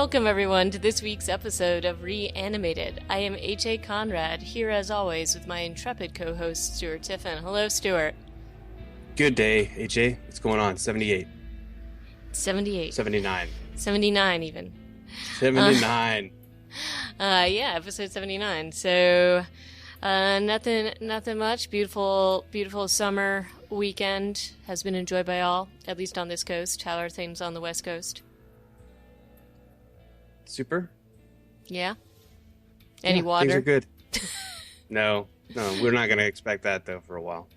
Welcome, everyone, to this week's episode of Reanimated. I am H.A. Conrad, here as always with my intrepid co-host, Stuart Tiffin. Hello, Stuart. Good day, H.A. What's going on? 78. 78. 79. 79, even. 79. Yeah, episode 79. So, nothing much. Beautiful summer weekend has been enjoyed by all, at least on this coast. How are things on the West Coast? Super. Yeah? Any water? Things are good. No, we're not going to expect that, though, for a while.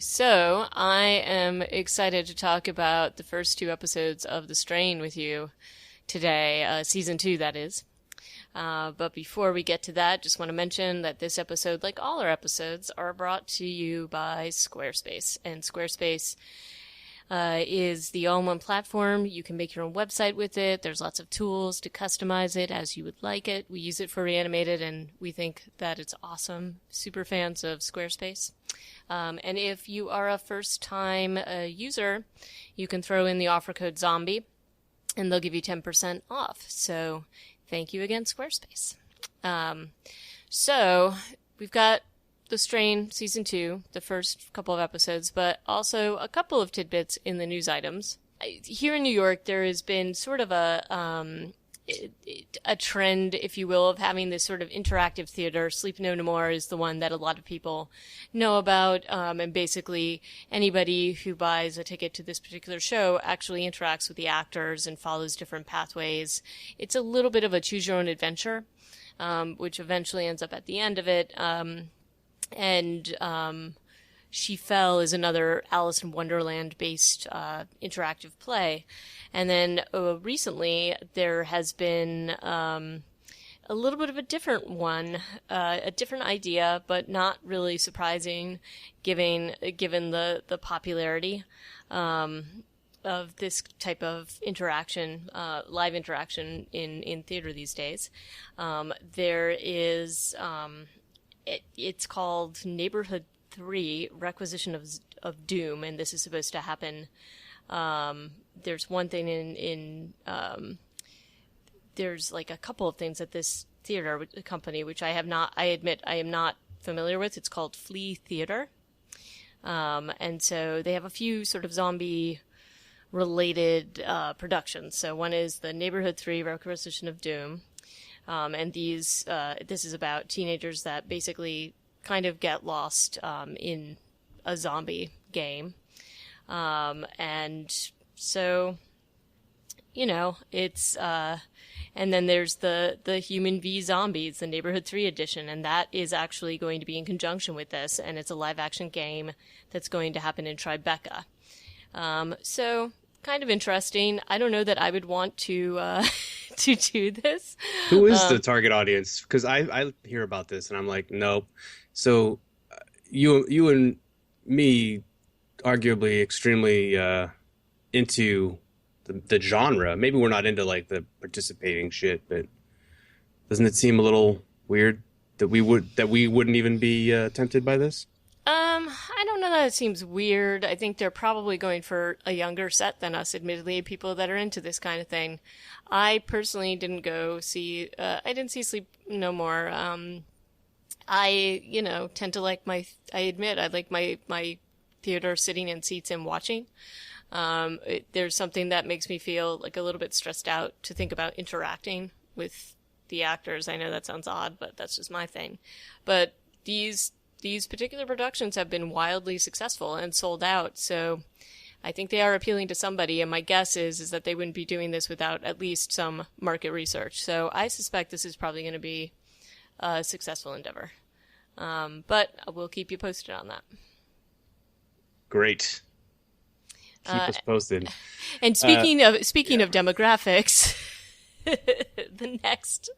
So, I am excited to talk about the first two episodes of The Strain with you today, season 2, that is. But before we get to that, just want to mention that this episode, like all our episodes, are brought to you by Squarespace. And Squarespace is the all-in-one platform. You can make your own website with it. There's lots of tools to customize it as you would like it. We use it for Reanimated, and we think that it's awesome. Super fans of Squarespace. And if you are a first-time user, you can throw in the offer code ZOMBIE, and they'll give you 10% off. So thank you again, Squarespace. So we've got The Strain Season 2, the first couple of episodes, but also a couple of tidbits in the news items. Here in New York, there has been sort of a trend, if you will, of having this sort of interactive theater. Sleep No More is the one that a lot of people know about, and basically anybody who buys a ticket to this particular show actually interacts with the actors and follows different pathways. It's a little bit of a choose-your-own-adventure, which eventually ends up at the end of it. She Fell is another Alice in Wonderland-based interactive play. And then recently there has been a little bit of a different one, a different idea, but not really surprising given the popularity of this type of interaction, live interaction in theater these days. There is... It's called Neighborhood 3, Requisition of Doom, and this is supposed to happen. There's one thing there's like a couple of things at this theater company, which I admit I am not familiar with. It's called Flea Theater. And so they have a few sort of zombie-related productions. So one is the Neighborhood 3, Requisition of Doom. And this is about teenagers that basically kind of get lost in a zombie game. And so, it's... and then there's the Human v Zombies, the Neighborhood 3 edition, and that is actually going to be in conjunction with this, and it's a live-action game that's going to happen in Tribeca. So... kind of interesting. I don't know that I would want to do this. Who is the target audience? Because I hear about this and I'm like, nope. So you and me, arguably extremely into the genre. Maybe we're not into like the participating shit, but doesn't it seem a little weird that we wouldn't even be tempted by this? I don't know that it seems weird. I think they're probably going for a younger set than us, admittedly, people that are into this kind of thing. I personally didn't go see, I didn't see Sleep No More. I tend to like I like my theater sitting in seats and watching. There's something that makes me feel like a little bit stressed out to think about interacting with the actors. I know that sounds odd, but that's just my thing. But these particular productions have been wildly successful and sold out, so I think they are appealing to somebody, and my guess is that they wouldn't be doing this without at least some market research. So I suspect this is probably going to be a successful endeavor. But we'll keep you posted on that. Great. Keep us posted. And speaking of demographics... the next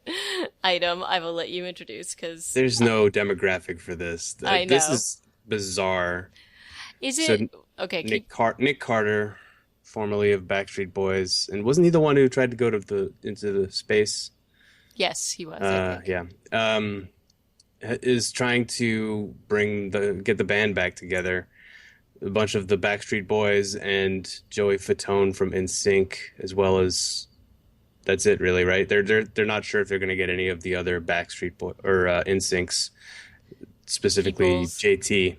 item I will let you introduce, because there's no demographic for this. I know. This is bizarre. Is it? So, okay. Nick Carter, formerly of Backstreet Boys, and wasn't he the one who tried to go to into the space? Yes, he was. Yeah. Is trying to get the band back together. a bunch of the Backstreet Boys and Joey Fatone from NSYNC, as well as that's it, really, right? They're not sure if they're going to get any of the other Backstreet Boy or NSYNCs, specifically Peoples. JT.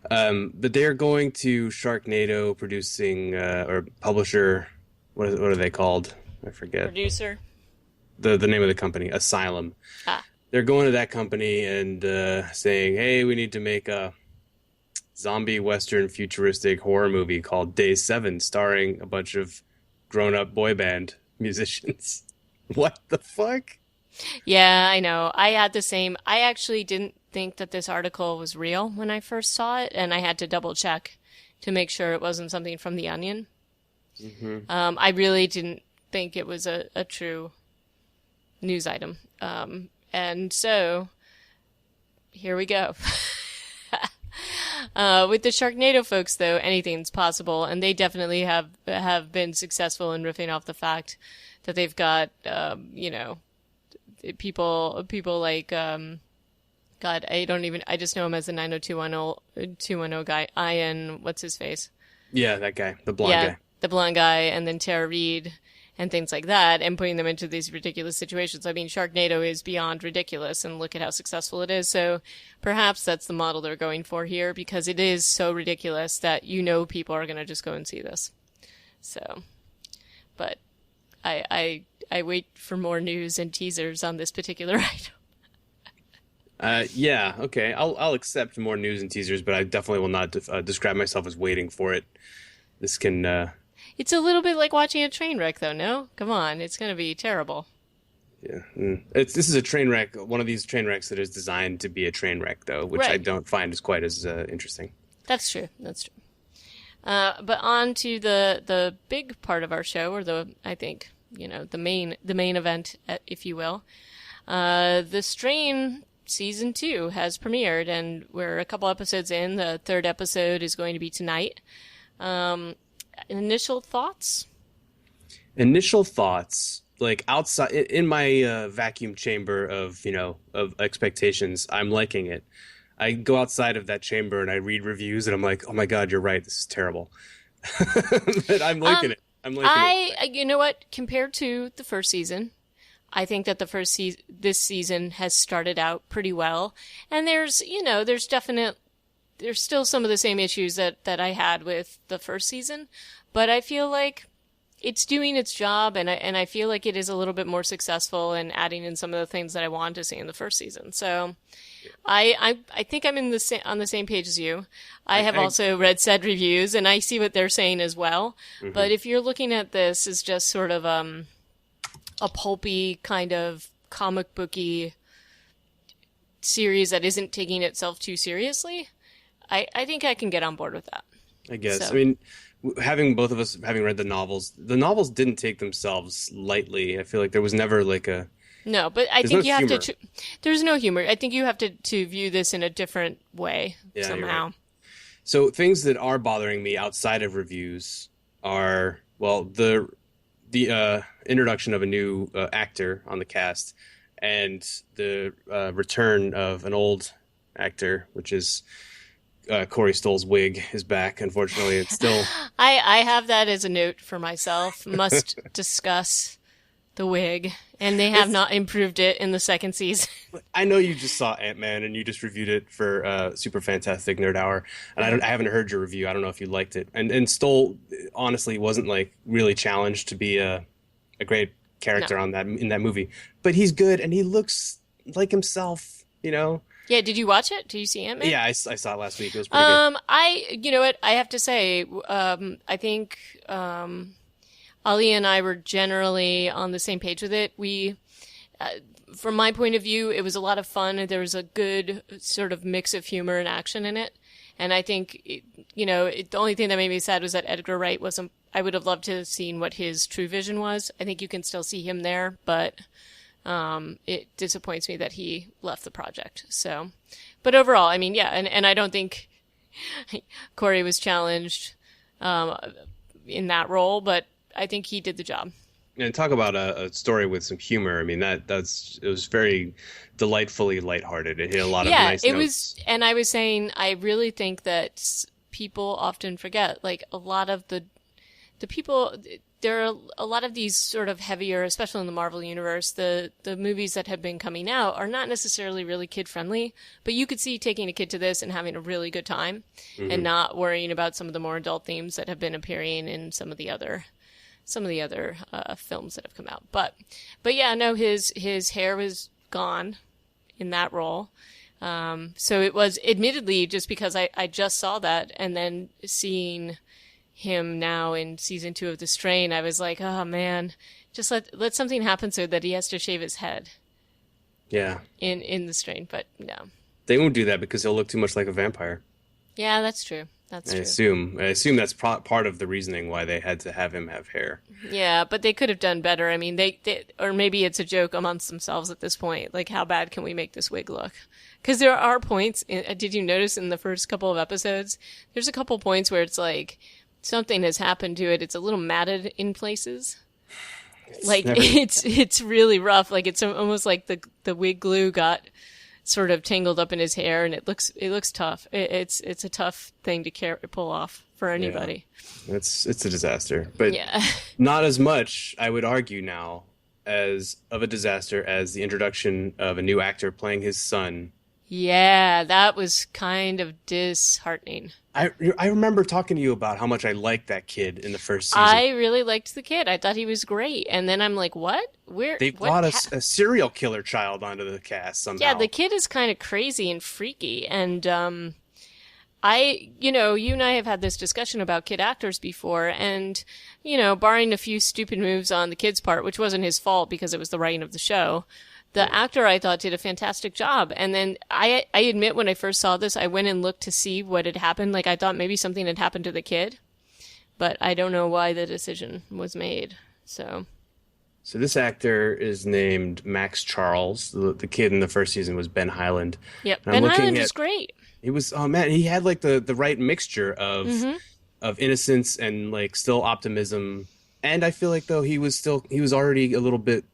But they're going to Sharknado, producing or publisher. What are they called? I forget Producer. the name of the company. Asylum. Ah. They're going to that company and saying, "Hey, we need to make a zombie western futuristic horror movie called Day 7, starring a bunch of grown-up boy band musicians." What the fuck? Yeah, I know. I had the same. I actually didn't think that this article was real when I first saw it, and I had to double check to make sure it wasn't something from The Onion. I really didn't think it was a true news item. And so here we go. With the Sharknado folks, though, anything's possible, and they definitely have been successful in riffing off the fact that they've got, people like, God, I just know him as the 90210 guy, Ian, what's his face? Yeah, that guy, the blonde Yeah, guy. the blonde guy, and then Tara Reid and things like that, and putting them into these ridiculous situations. I mean, Sharknado is beyond ridiculous, and look at how successful it is. So perhaps that's the model they're going for here, because it is so ridiculous that people are going to just go and see this. So, but I wait for more news and teasers on this particular item. Yeah, okay. I'll accept more news and teasers, but I definitely will not describe myself as waiting for it. This can. It's a little bit like watching a train wreck, though, no? Come on, it's going to be terrible. Yeah, this is a train wreck. One of these train wrecks that is designed to be a train wreck, though, which I Right. don't find is quite as interesting. That's true. That's true. But on to the big part of our show, or I think, the main event, if you will. The Strain season 2 has premiered, and we're a couple episodes in. The third episode is going to be tonight. Initial thoughts? Initial thoughts, like outside in my vacuum chamber of expectations, I'm liking it. I go outside of that chamber and I read reviews and I'm like, oh my God, you're right. This is terrible. But I'm liking it. I'm liking it. You know what? Compared to the first season, I think that this season has started out pretty well. And there's still some of the same issues that I had with the first season, but I feel like it's doing its job, and I feel like it is a little bit more successful in adding in some of the things that I wanted to see in the first season. So I think I'm on the same page as you. I have also read said reviews, and I see what they're saying as well. Mm-hmm. But if you're looking at this as just sort of a pulpy kind of comic booky series that isn't taking itself too seriously, I think I can get on board with that. I guess. So. I mean, having both of us having read the novels didn't take themselves lightly. I feel like there was never like a... No, but I think no you have humor. to... There's no humor. I think you have to view this in a different way Yeah, you're somehow. right. So things that are bothering me outside of reviews are, well, the introduction of a new actor on the cast and the return of an old actor, which is... Corey Stoll's wig is back. Unfortunately, it's still... I have that as a note for myself. Must discuss the wig. And they have not improved it in the second season. I know you just saw Ant-Man and you just reviewed it for Super Fantastic Nerd Hour. And I haven't heard your review. I don't know if you liked it. And Stoll, honestly, wasn't like really challenged to be a great character in that movie. But he's good and he looks like himself, Yeah, did you watch it? Did you see Ant-Man? Yeah, I saw it last week. It was pretty good. You know what? I have to say, I think Ali and I were generally on the same page with it. We, from my point of view, it was a lot of fun. There was a good sort of mix of humor and action in it. And I think, the only thing that made me sad was that Edgar Wright wasn't... I would have loved to have seen what his true vision was. I think you can still see him there, but... it disappoints me that he left the project. So, but overall, I mean, yeah, and I don't think Corey was challenged in that role, but I think he did the job. And talk about a story with some humor. I mean, it was very delightfully lighthearted. It hit a lot of nice notes. And I was saying, I really think that people often forget. Like a lot of the people, there are a lot of these sort of heavier, especially in the Marvel universe, the movies that have been coming out are not necessarily really kid friendly, but you could see taking a kid to this and having a really good time and not worrying about some of the more adult themes that have been appearing in some of the other films that have come out. But yeah, no, his hair was gone in that role. So it was admittedly just because I just saw that, and then seeing him now in season 2 of The Strain, I was like, oh man, just let something happen so that he has to shave his head. Yeah. In The Strain, but no. They won't do that because he'll look too much like a vampire. Yeah, that's true. That's true. I assume that's part of the reasoning why they had to have him have hair. Yeah, but they could have done better. I mean, they or maybe it's a joke amongst themselves at this point. Like, how bad can we make this wig look? Because there are points. Did you notice in the first couple of episodes? There's a couple points where it's like something has happened to it. It's a little matted in places. It's really rough. Like it's almost like the wig glue got sort of tangled up in his hair, and it looks tough. It's a tough thing to pull off for anybody. Yeah. It's a disaster, but yeah. Not as much, I would argue now, as of a disaster as the introduction of a new actor playing his son. Yeah, that was kind of disheartening. I remember talking to you about how much I liked that kid in the first season. I really liked the kid. I thought he was great. And then I'm like, what? They brought a serial killer child onto the cast somehow. Yeah, the kid is kind of crazy and freaky. And you and I have had this discussion about kid actors before. And, barring a few stupid moves on the kid's part, which wasn't his fault because it was the writing of the show, the actor, I thought, did a fantastic job. And then I admit when I first saw this, I went and looked to see what had happened. Like, I thought maybe something had happened to the kid. But I don't know why the decision was made. So this actor is named Max Charles. The kid in the first season was Ben Highland. Yep, Ben Highland was great. He was, oh man, he had like the right mixture of innocence and like still optimism. And I feel like though he was already a little bit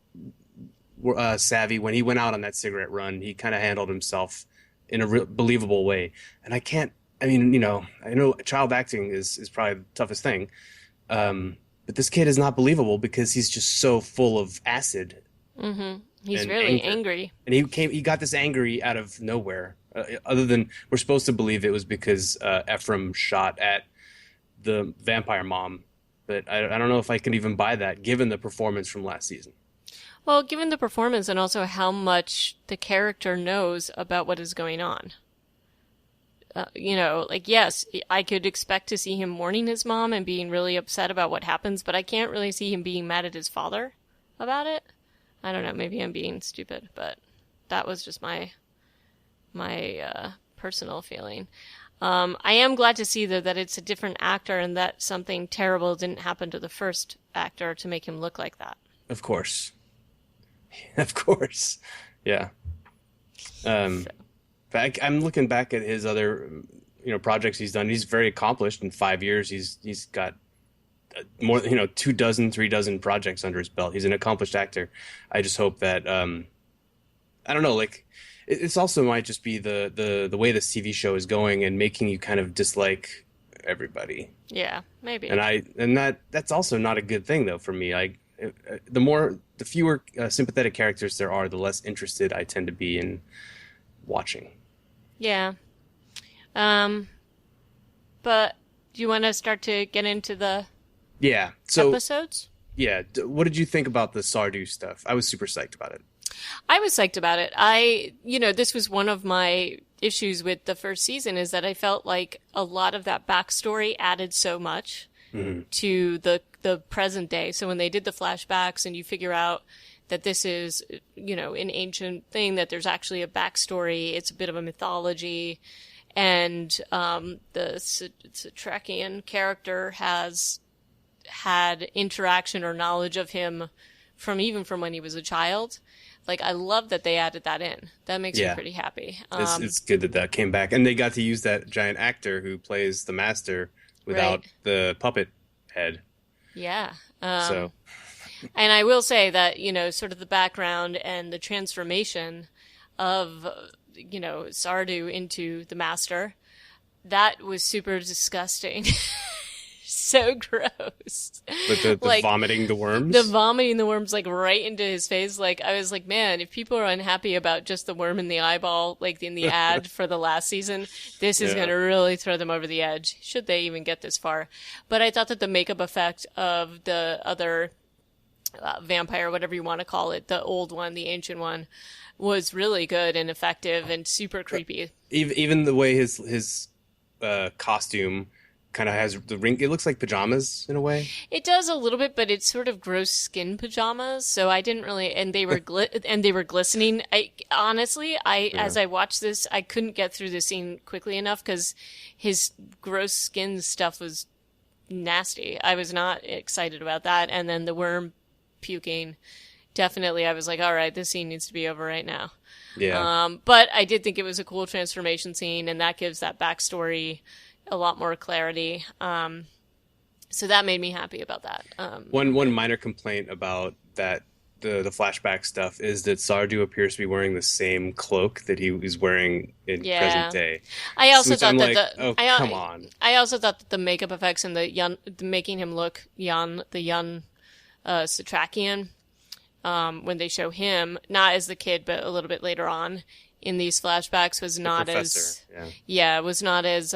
savvy when he went out on that cigarette run. He kind of handled himself in a believable way. And I know child acting is probably the toughest thing. But this kid is not believable because he's just so full of acid. Mm-hmm. He's really angry. And he got this angry out of nowhere. Other than we're supposed to believe it was because Ephraim shot at the vampire mom. But I don't know if I can even buy that given the performance from last season. Well, given the performance and also how much the character knows about what is going on. Yes, I could expect to see him mourning his mom and being really upset about what happens, but I can't really see him being mad at his father about it. I don't know, maybe I'm being stupid, but that was just my personal feeling. I am glad to see, though, that it's a different actor and that something terrible didn't happen to the first actor to make him look like that. Of course. Of course. Yeah. I'm looking back at his other, projects he's done. He's very accomplished. In 5 years, he's got more, 3 dozen projects under his belt. He's an accomplished actor. I just hope that, I don't know, like, it's also might just be the way this TV show is going and making you kind of dislike everybody. Yeah, maybe. And that's also not a good thing though for me. The fewer sympathetic characters there are, the less interested I tend to be in watching. Yeah. But do you want to start to get into the episodes? Yeah. What did you think about the Sardu stuff? I was super psyched about it. I was psyched about it. This was one of my issues with the first season is that I felt like a lot of that backstory added so much to the present day. So when they did the flashbacks and you figure out that this is, an ancient thing, that there's actually a backstory, it's a bit of a mythology, and the Satrakian character has had interaction or knowledge of him from when he was a child. Like, I love that they added that in. That makes me pretty happy. It's good that came back. And they got to use that giant actor who plays the master without the puppet head. Yeah. And I will say that, sort of the background and the transformation of, Sardu into the master, that was super disgusting. So gross. But the Like, vomiting the worms? the vomiting the worms like right into his face. Like, I was like, man, if people are unhappy about just the worm in the eyeball, like in the ad for the last season, this is going to really throw them over the edge, should they even get this far. But I thought that the makeup effect of the other vampire, whatever you want to call it, the old one, the ancient one, was really good and effective and super creepy. Even the way his costume kind of has the ring. It looks like pajamas in a way. It does a little bit, but it's sort of gross skin pajamas. So I didn't really, and they were glistening. Honestly, as I watched this, I couldn't get through the scene quickly enough because his gross skin stuff was nasty. I was not excited about that. And then the worm puking, definitely, I was like, all right, this scene needs to be over right now. Yeah. But I did think it was a cool transformation scene, and that gives that backstory a lot more clarity. So that made me happy about that. One minor complaint about that the flashback stuff is that Sardu appears to be wearing the same cloak that he was wearing in present day. I also thought that that come on. I also thought that the makeup effects and the making him look young Satrakian, when they show him not as the kid but a little bit later on in these flashbacks was not as was not as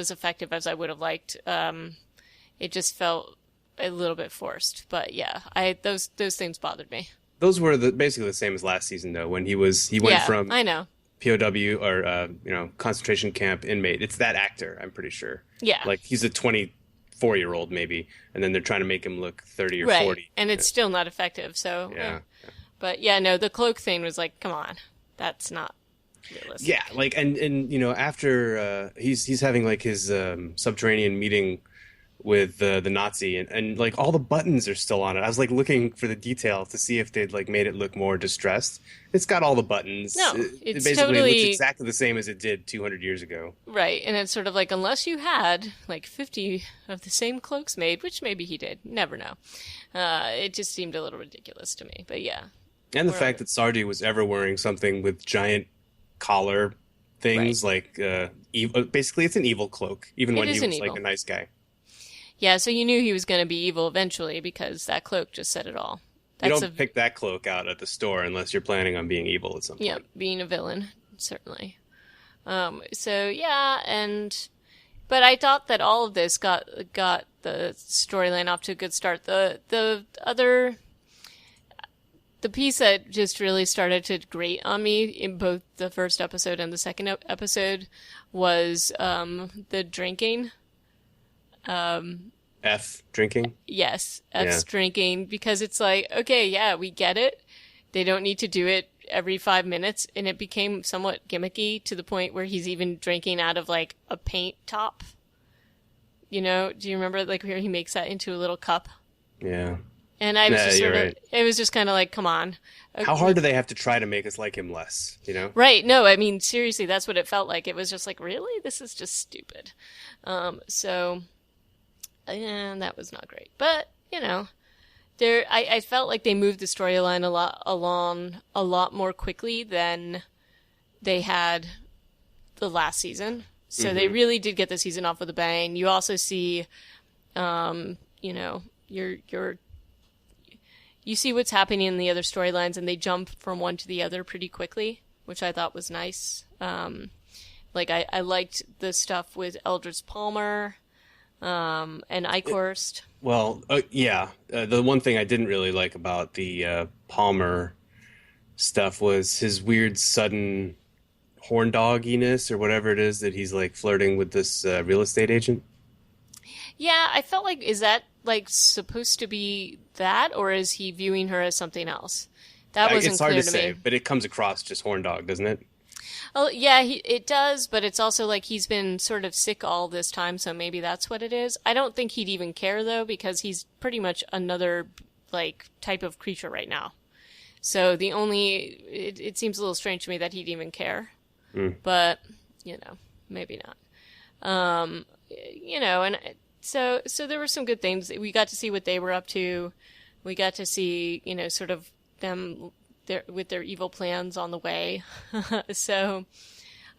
effective as I would have liked. It just felt a little bit forced, but those things bothered me. Those were basically the same as last season though, when he went from I know POW or concentration camp inmate. It's that actor, I'm pretty sure. Yeah, like he's a 24-year-old maybe, and then they're trying to make him look 30 or 40, and it's still not effective. So but the cloak thing was like, come on. That's not realistic. Yeah, like and after he's having like his subterranean meeting with the Nazi and like all the buttons are still on it. I was like looking for the detail to see if they'd like made it look more distressed. It's got all the buttons. No, it it's basically totally looks exactly the same as it did 200 years ago. Right, and it's sort of like unless you had like 50 of the same cloaks made, which maybe he did, never know. It just seemed a little ridiculous to me, but yeah. And the fact that Sardi was ever wearing something with giant collar things, like basically it's an evil cloak, even when he was like a nice guy. Yeah, so you knew he was going to be evil eventually because that cloak just said it all. You don't pick that cloak out at the store unless you're planning on being evil at some point. Yeah, being a villain, certainly. But I thought that all of this got the storyline off to a good start. The piece that just really started to grate on me in both the first episode and the second episode was the drinking. Drinking? Yes, drinking, because it's like, okay, we get it. They don't need to do it every 5 minutes, and it became somewhat gimmicky to the point where he's even drinking out of like a paint top. Do you remember like where he makes that into a little cup? Yeah. And I was it was just kind of like, come on. How hard do they have to try to make us like him less, Right. No, I mean, seriously, that's what it felt like. It was just like, really? This is just stupid. That was not great. But, I felt like they moved the storyline a lot more quickly than they had the last season. So they really did get the season off with a bang. You also see, you see what's happening in the other storylines, and they jump from one to the other pretty quickly, which I thought was nice. I liked the stuff with Eldridge Palmer and Eichhorst. The one thing I didn't really like about the Palmer stuff was his weird sudden horn dogginess or whatever it is that he's like flirting with this real estate agent. Yeah, I felt like, is that like supposed to be that, or is he viewing her as something else? That wasn't clear to me. It's hard to say, but it comes across just horn dog, doesn't it? Oh, yeah, it does, but it's also like he's been sort of sick all this time, so maybe that's what it is. I don't think he'd even care, though, because he's pretty much another, like, type of creature right now. So it seems a little strange to me that he'd even care. But, maybe not. And so there were some good things. We got to see what they were up to. We got to see, sort of them with their evil plans on the way. So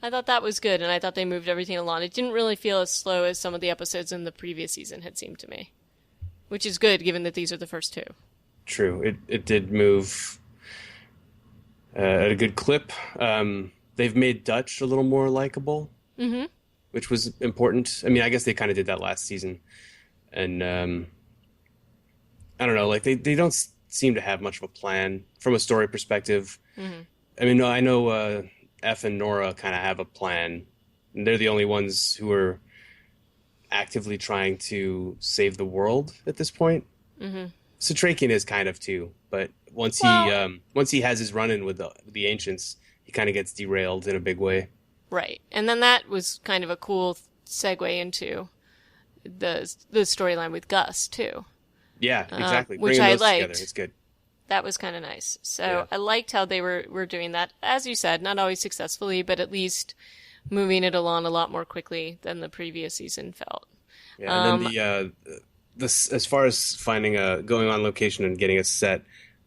I thought that was good, and I thought they moved everything along. It didn't really feel as slow as some of the episodes in the previous season had seemed to me, which is good given that these are the first two. True. It did move at a good clip. They've made Dutch a little more likable, which was important. I mean, I guess they kind of did that last season. And I don't know, like they don't seem to have much of a plan from a story perspective. I mean, I know F and Nora kind of have a plan. And they're the only ones who are actively trying to save the world at this point. Satrakian is kind of too, but once he has his run-in with the ancients, he kind of gets derailed in a big way. Right, and then that was kind of a cool segue into the storyline with Gus too. Yeah, exactly. Which Bringing I those liked. Together, it's good. That was kind of nice. So Yeah. I liked how they were doing that. As you said, not always successfully, but at least moving it along a lot more quickly than the previous season felt. Yeah, and then as far as finding going on location and getting a set,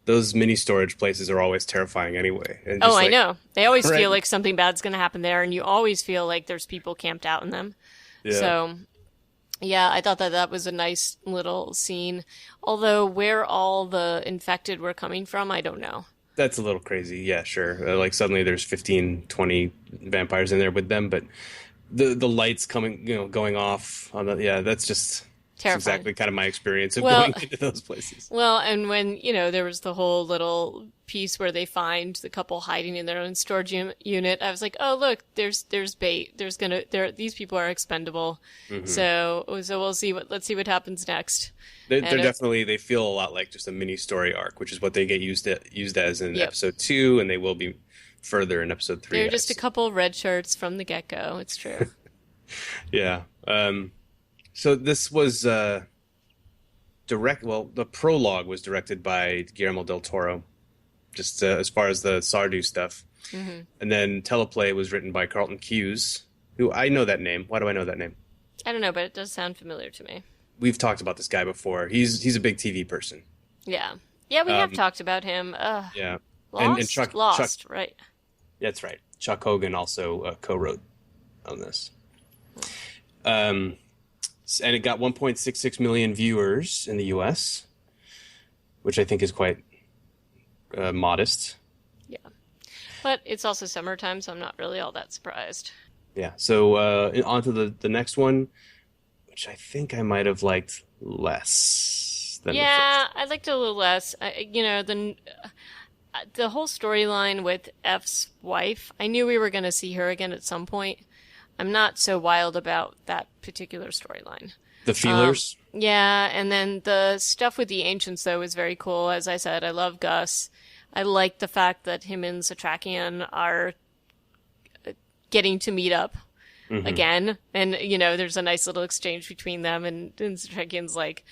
those mini storage places are always terrifying anyway. And just I know. They always Right. feel like something bad's going to happen there, and you always feel like there's people camped out in them. Yeah. So, yeah, I thought that was a nice little scene. Although where all the infected were coming from, I don't know. That's a little crazy. Yeah, sure. Like suddenly there's 15, 20 vampires in there with them, but the lights going off on that's just Terrifying. that's exactly kind of my experience of Well- going into those places. Well, and when, there was the whole little piece where they find the couple hiding in their own storage unit, I was like, oh, look, there's bait. These people are expendable. So we'll see let's see what happens next. They're And definitely, they feel a lot like just a mini story arc, which is what they get used as in Yep. episode 2, and they will be further in episode 3. They're just a couple red shirts from the get-go. It's true. Yeah. So this was the prologue was directed by Guillermo del Toro, just as far as the Sardu stuff. And then teleplay was written by Carlton Cuse, who I know that name. Why do I know that name? I don't know, but it does sound familiar to me. We've talked about this guy before. He's a big TV person. Yeah. Yeah, we have talked about him. Yeah. Lost? And Chuck, right. That's right. Chuck Hogan also co-wrote on this. And it got 1.66 million viewers in the U.S., which I think is quite modest. Yeah. But it's also summertime, so I'm not really all that surprised. Yeah. So on to the next one, which I think I might have liked less than the first. I liked it a little less. The whole storyline with F's wife, I knew we were going to see her again at some point. I'm not so wild about that particular storyline. The feelers? Yeah, and then the stuff with the ancients, though, was very cool. As I said, I love Gus. I like the fact that him and Satrakian are getting to meet up again. And, there's a nice little exchange between them. And Satrakian's like,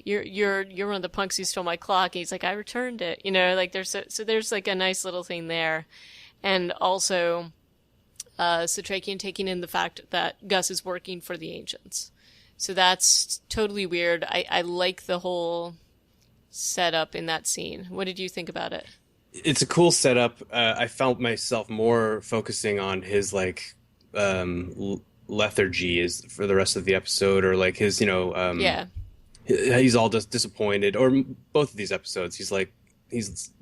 you're one of the punks who stole my clock. And he's like, I returned it. There's like a nice little thing there. And also Satrakian taking in the fact that Gus is working for the ancients. So that's totally weird. I like the whole setup in that scene. What did you think about it? It's a cool setup. I felt myself more focusing on his lethargy is for the rest of the episode, or like his, he's all just disappointed. Or both of these episodes, he's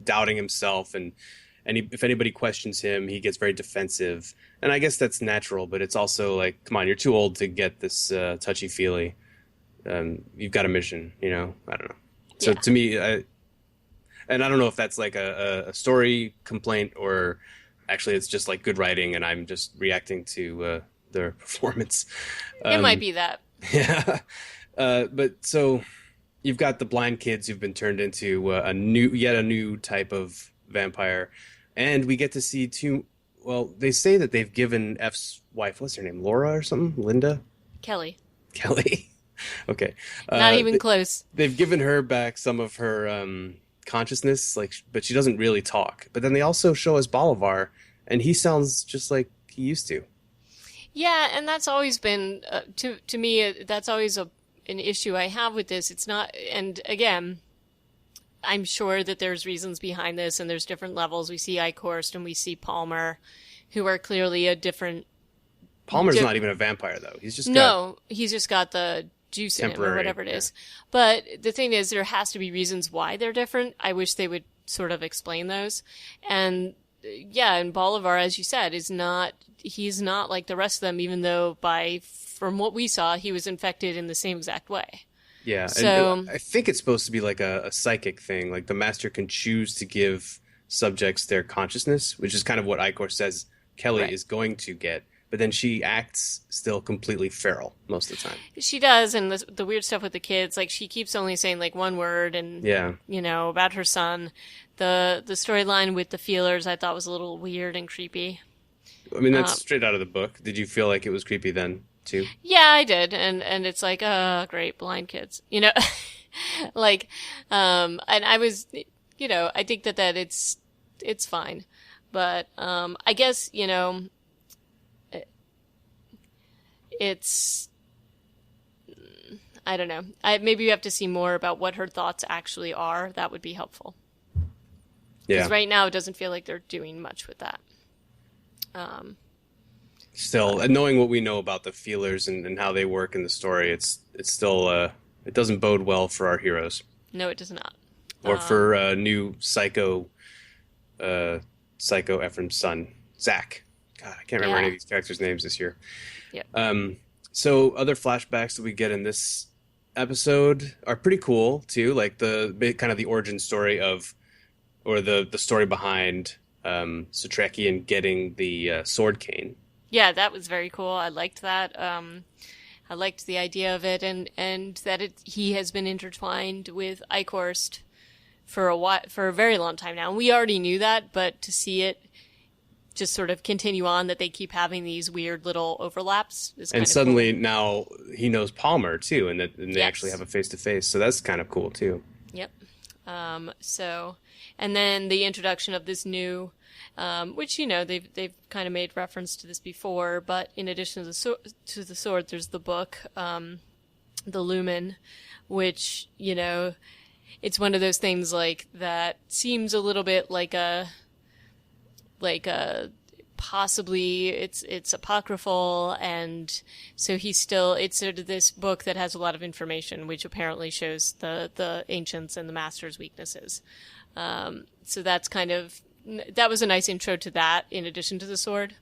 doubting himself, and if anybody questions him, he gets very defensive. And I guess that's natural, but it's also like, come on, you're too old to get this touchy-feely. You've got a mission, I don't know. So to me, I don't know if that's like a story complaint or actually it's just like good writing and I'm just reacting to their performance. It might be that. Yeah. But so you've got the blind kids who've been turned into yet a new type of vampire. And we get to see they say that they've given F's wife, what's her name, Laura or something? Linda? Kelly. Okay. Not even close. They've given her back some of her consciousness, but she doesn't really talk. But then they also show us Bolivar, and he sounds just like he used to. Yeah, and that's always been, to me, that's always an issue I have with this. It's not, and again, I'm sure that there's reasons behind this, and there's different levels. We see Eichhorst and we see Palmer, who are clearly a different. Palmer's not even a vampire, though. He's just got the juice in him or whatever it is. Yeah. But the thing is, there has to be reasons why they're different. I wish they would sort of explain those. And yeah, and Bolivar, as you said, he's not like the rest of them, even though from what we saw, he was infected in the same exact way. Yeah, so and I think it's supposed to be like a psychic thing. Like the master can choose to give subjects their consciousness, which is kind of what Icor says Kelly is going to get. But then she acts still completely feral most of the time. She does, and the weird stuff with the kids, like she keeps only saying like one word, and about her son. The storyline with the feelers I thought was a little weird and creepy. I mean, that's straight out of the book. Did you feel like it was creepy then too? Yeah, I did, and it's like, oh, great, blind kids, like, and I was, I think that it's fine, but I guess it's, I don't know. Maybe you have to see more about what her thoughts actually are. That would be helpful. Yeah. Because right now it doesn't feel like they're doing much with that. Still, knowing what we know about the feelers and how they work in the story, it's still it doesn't bode well for our heroes. No, it does not. Or for new Psycho Ephraim's son, Zach. God, I can't remember any of these characters' names this year. Yep. So other flashbacks that we get in this episode are pretty cool too, like the kind of the origin story of, or the story behind Sutrakian getting the sword cane. Yeah, that was very cool. I liked that. I liked the idea of it, and that he has been intertwined with Eichhorst for a very long time now. And we already knew that, but to see it just sort of continue on, that they keep having these weird little overlaps is kind of suddenly cool. Now he knows Palmer too, and they actually have a face-to-face, so that's kind of cool too. Yep. And then the introduction of this new, which they've kind of made reference to this before, but in addition to the sword, there's the book, the Lumen, which it's one of those things like that seems a little bit like a possibly it's apocryphal, and so it's sort of this book that has a lot of information, which apparently shows the ancients and the master's weaknesses. So that was a nice intro to that, in addition to the sword,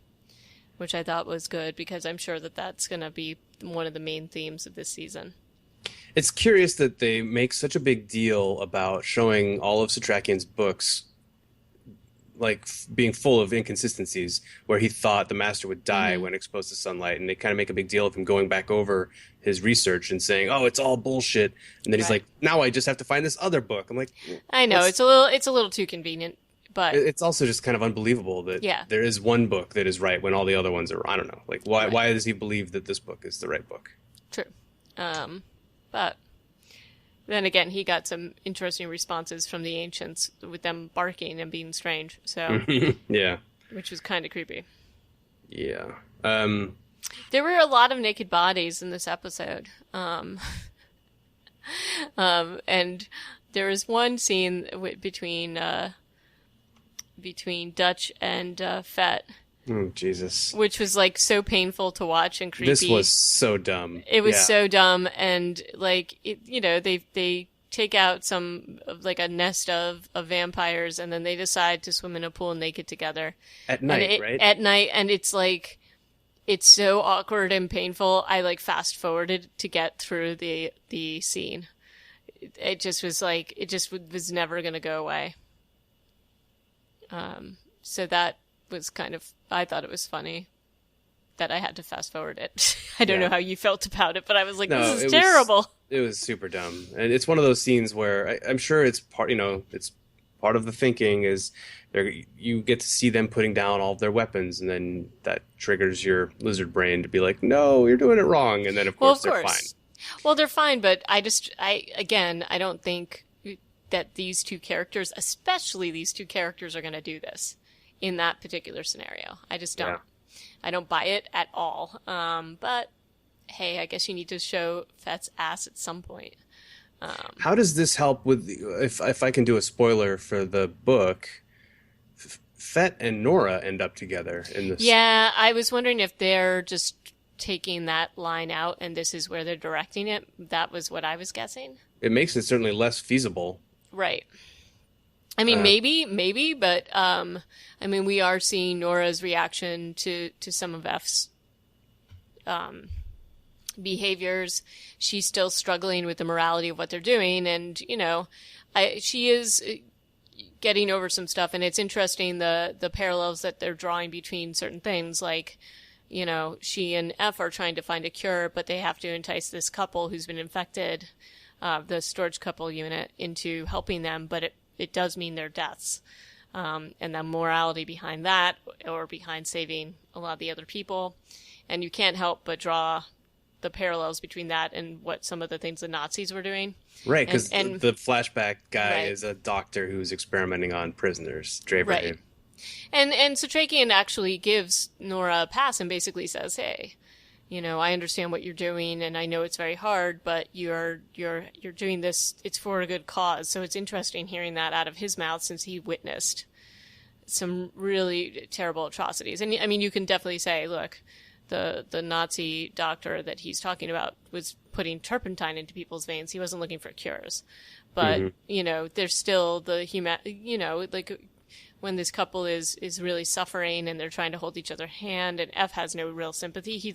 which I thought was good, because I'm sure that that's going to be one of the main themes of this season. It's curious that they make such a big deal about showing all of Sutrakian's books like being full of inconsistencies, where he thought the master would die when exposed to sunlight, and they kind of make a big deal of him going back over his research and saying, "Oh, it's all bullshit," and then he's like, "Now I just have to find this other book." I'm like, I know it's a little too convenient, but it's also just kind of unbelievable that there is one book that is right when all the other ones are. I don't know, like why does he believe that this book is the right book? True, but then again, he got some interesting responses from the ancients with them barking and being strange. So yeah, which was kind of creepy. Yeah. There were a lot of naked bodies in this episode. And there was one scene between Dutch and Fett. Oh, Jesus. Which was like so painful to watch and creepy. This was so dumb. It was so dumb, and like they take out a nest of vampires, and then they decide to swim in a pool naked together at night, right? At night, and it's like it's so awkward and painful. I like fast forwarded to get through the scene. It just was like it just was never going to go away. So that was kind of, I thought it was funny that I had to fast forward it. I don't know how you felt about it, but I was like, this is terrible. It was super dumb. And it's one of those scenes where I'm sure it's part of the thinking is you get to see them putting down all of their weapons, and then that triggers your lizard brain to be like, no, you're doing it wrong. And then of course they're fine. Well, they're fine, but I don't think that these two characters, especially these two characters, are going to do this in that particular scenario. I just don't. Yeah. I don't buy it at all. But hey, I guess you need to show Fett's ass at some point. How does this help with if I can do a spoiler for the book? Fett and Nora end up together in this. Yeah, I was wondering if they're just taking that line out and this is where they're directing it. That was what I was guessing. It makes it certainly less feasible. Right. I mean, maybe, but I mean, we are seeing Nora's reaction to some of F's behaviors. She's still struggling with the morality of what they're doing, and she is getting over some stuff. And it's interesting the parallels that they're drawing between certain things, like she and F are trying to find a cure, but they have to entice this couple who's been infected, the storage couple unit, into helping them, but it does mean their deaths. And the morality behind that, or behind saving a lot of the other people. And you can't help but draw the parallels between that and what some of the things the Nazis were doing. Right, because the flashback guy is a doctor who's experimenting on prisoners. Draver. Right. And Satrakian actually gives Nora a pass and basically says, hey, I understand what you're doing, and I know it's very hard, but you're doing this. It's for a good cause. So it's interesting hearing that out of his mouth, since he witnessed some really terrible atrocities. And I mean, you can definitely say, look, the Nazi doctor that he's talking about was putting turpentine into people's veins. He wasn't looking for cures, but there's still the like when this couple is really suffering and they're trying to hold each other's hand, and F has no real sympathy. He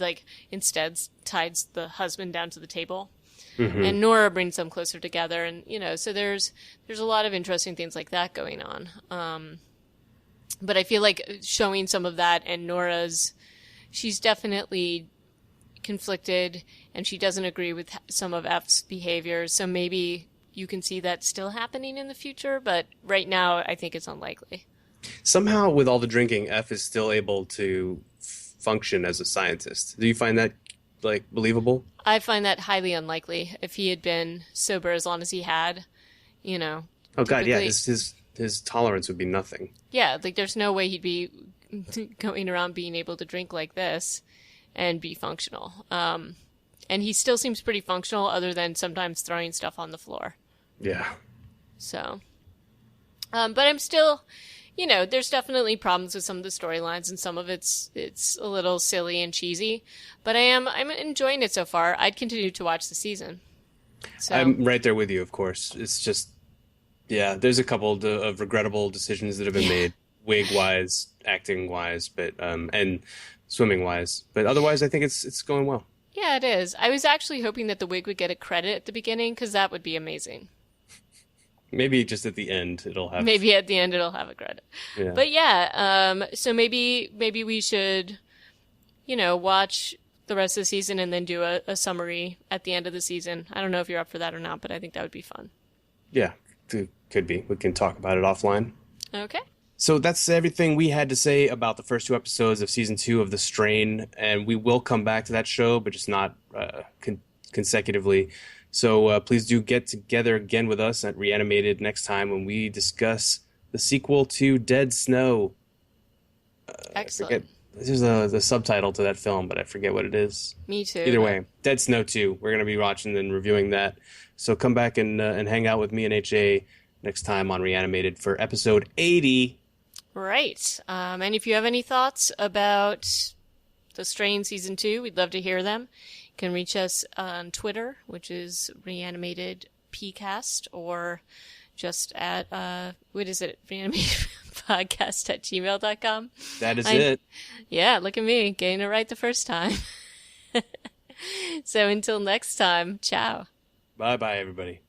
instead ties the husband down to the table, and Nora brings them closer together. And, so there's a lot of interesting things like that going on. But I feel like showing some of that, and she's definitely conflicted and she doesn't agree with some of F's behaviors. So maybe you can see that still happening in the future, but right now I think it's unlikely. Somehow, with all the drinking, F is still able to function as a scientist. Do you find that, believable? I find that highly unlikely. If he had been sober as long as he had, Oh, God, yeah. His tolerance would be nothing. Yeah, there's no way he'd be going around being able to drink like this and be functional. And he still seems pretty functional, other than sometimes throwing stuff on the floor. Yeah. So, but I'm still... there's definitely problems with some of the storylines, and some of it's a little silly and cheesy, but I'm enjoying it so far. I'd continue to watch the season. So. I'm right there with you, of course. It's just, there's a couple of regrettable decisions that have been made, wig-wise, acting-wise, but and swimming-wise. But otherwise, I think it's going well. Yeah, it is. I was actually hoping that the wig would get a credit at the beginning, because that would be amazing. Maybe just at the end it'll have... Maybe at the end it'll have a credit. Yeah. But so maybe we should, watch the rest of the season and then do a summary at the end of the season. I don't know if you're up for that or not, but I think that would be fun. Yeah, it could be. We can talk about it offline. Okay. So that's everything we had to say about the first 2 episodes of Season 2 of The Strain, and we will come back to that show, but just not consecutively. So please do get together again with us at Reanimated next time when we discuss the sequel to Dead Snow. Excellent. There's the subtitle to that film, but I forget what it is. Me too. Either way, Dead Snow 2. We're going to be watching and reviewing that. So come back and hang out with me and HA next time on Reanimated for episode 80. Right. And if you have any thoughts about The Strain Season 2, we'd love to hear them. You can reach us on Twitter, which is Reanimated PCast, or just at, reanimatedpodcast@gmail.com. That is it. Yeah, look at me, getting it right the first time. So until next time, ciao. Bye-bye, everybody.